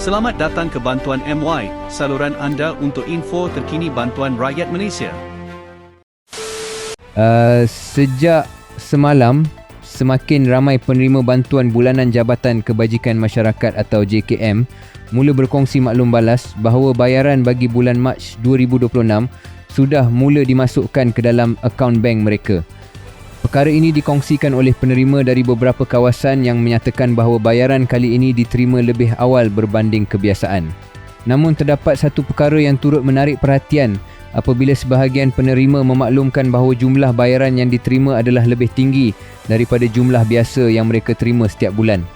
Selamat datang ke Bantuan MY, saluran anda untuk info terkini bantuan rakyat Malaysia. Sejak semalam, semakin ramai penerima bantuan bulanan Jabatan Kebajikan Masyarakat atau JKM mula berkongsi maklum balas bahawa bayaran bagi bulan Mac 2026 sudah mula dimasukkan ke dalam akaun bank mereka. Perkara ini dikongsikan oleh penerima dari beberapa kawasan yang menyatakan bahawa bayaran kali ini diterima lebih awal berbanding kebiasaan. Namun terdapat satu perkara yang turut menarik perhatian apabila sebahagian penerima memaklumkan bahawa jumlah bayaran yang diterima adalah lebih tinggi daripada jumlah biasa yang mereka terima setiap bulan.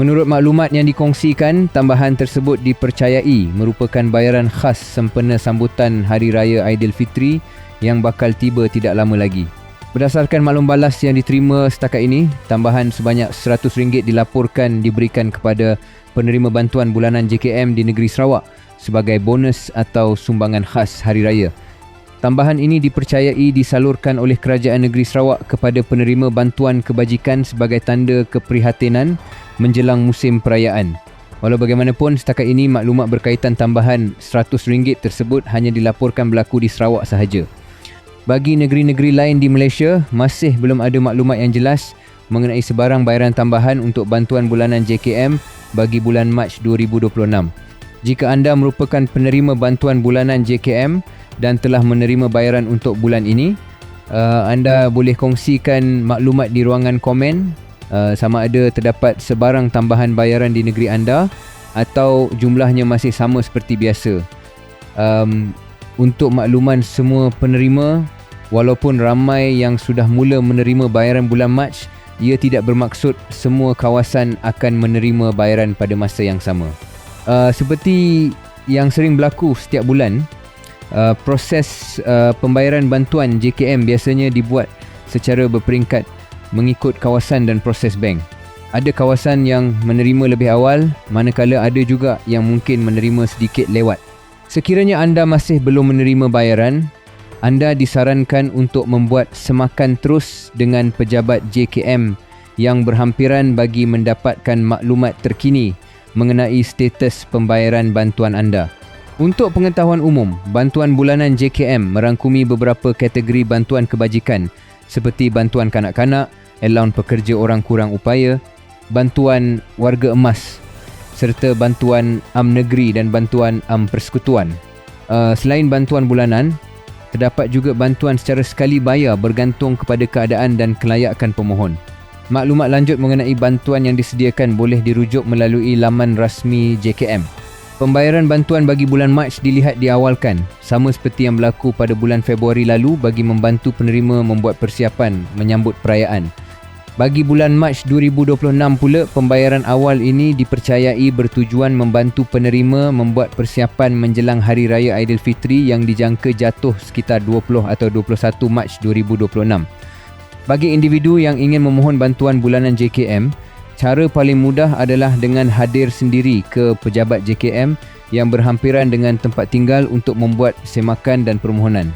Menurut maklumat yang dikongsikan, tambahan tersebut dipercayai merupakan bayaran khas sempena sambutan Hari Raya Aidilfitri yang bakal tiba tidak lama lagi. Berdasarkan maklum balas yang diterima setakat ini, tambahan sebanyak RM100 dilaporkan diberikan kepada penerima bantuan bulanan JKM di negeri Sarawak sebagai bonus atau sumbangan khas Hari Raya. Tambahan ini dipercayai disalurkan oleh Kerajaan Negeri Sarawak kepada penerima bantuan kebajikan sebagai tanda keprihatinan menjelang musim perayaan. Walau bagaimanapun, setakat ini maklumat berkaitan tambahan RM100 tersebut hanya dilaporkan berlaku di Sarawak sahaja. Bagi negeri-negeri lain di Malaysia, masih belum ada maklumat yang jelas mengenai sebarang bayaran tambahan untuk bantuan bulanan JKM bagi bulan Mac 2026. Jika anda merupakan penerima bantuan bulanan JKM dan telah menerima bayaran untuk bulan ini, anda boleh kongsikan maklumat di ruangan komen sama ada terdapat sebarang tambahan bayaran di negeri anda atau jumlahnya masih sama seperti biasa. Untuk makluman semua penerima, walaupun ramai yang sudah mula menerima bayaran bulan Mac, ia tidak bermaksud semua kawasan akan menerima bayaran pada masa yang sama. Seperti yang sering berlaku setiap bulan, proses pembayaran bantuan JKM biasanya dibuat secara berperingkat mengikut kawasan dan proses bank. Ada kawasan yang menerima lebih awal, manakala ada juga yang mungkin menerima sedikit lewat. Sekiranya anda masih belum menerima bayaran, anda disarankan untuk membuat semakan terus dengan pejabat JKM yang berhampiran bagi mendapatkan maklumat terkini mengenai status pembayaran bantuan anda. Untuk pengetahuan umum, bantuan bulanan JKM merangkumi beberapa kategori bantuan kebajikan seperti bantuan kanak-kanak, allowance pekerja orang kurang upaya, bantuan warga emas serta bantuan am negeri dan bantuan am persekutuan. Selain bantuan bulanan, terdapat juga bantuan secara sekali bayar bergantung kepada keadaan dan kelayakan pemohon. Maklumat lanjut mengenai bantuan yang disediakan boleh dirujuk melalui laman rasmi JKM. Pembayaran bantuan bagi bulan Mac dilihat diawalkan, sama seperti yang berlaku pada bulan Februari lalu bagi membantu penerima membuat persiapan menyambut perayaan. Bagi bulan Mac 2026 pula, pembayaran awal ini dipercayai bertujuan membantu penerima membuat persiapan menjelang Hari Raya Aidilfitri yang dijangka jatuh sekitar 20 atau 21 Mac 2026. Bagi individu yang ingin memohon bantuan bulanan JKM, cara paling mudah adalah dengan hadir sendiri ke pejabat JKM yang berhampiran dengan tempat tinggal untuk membuat semakan dan permohonan.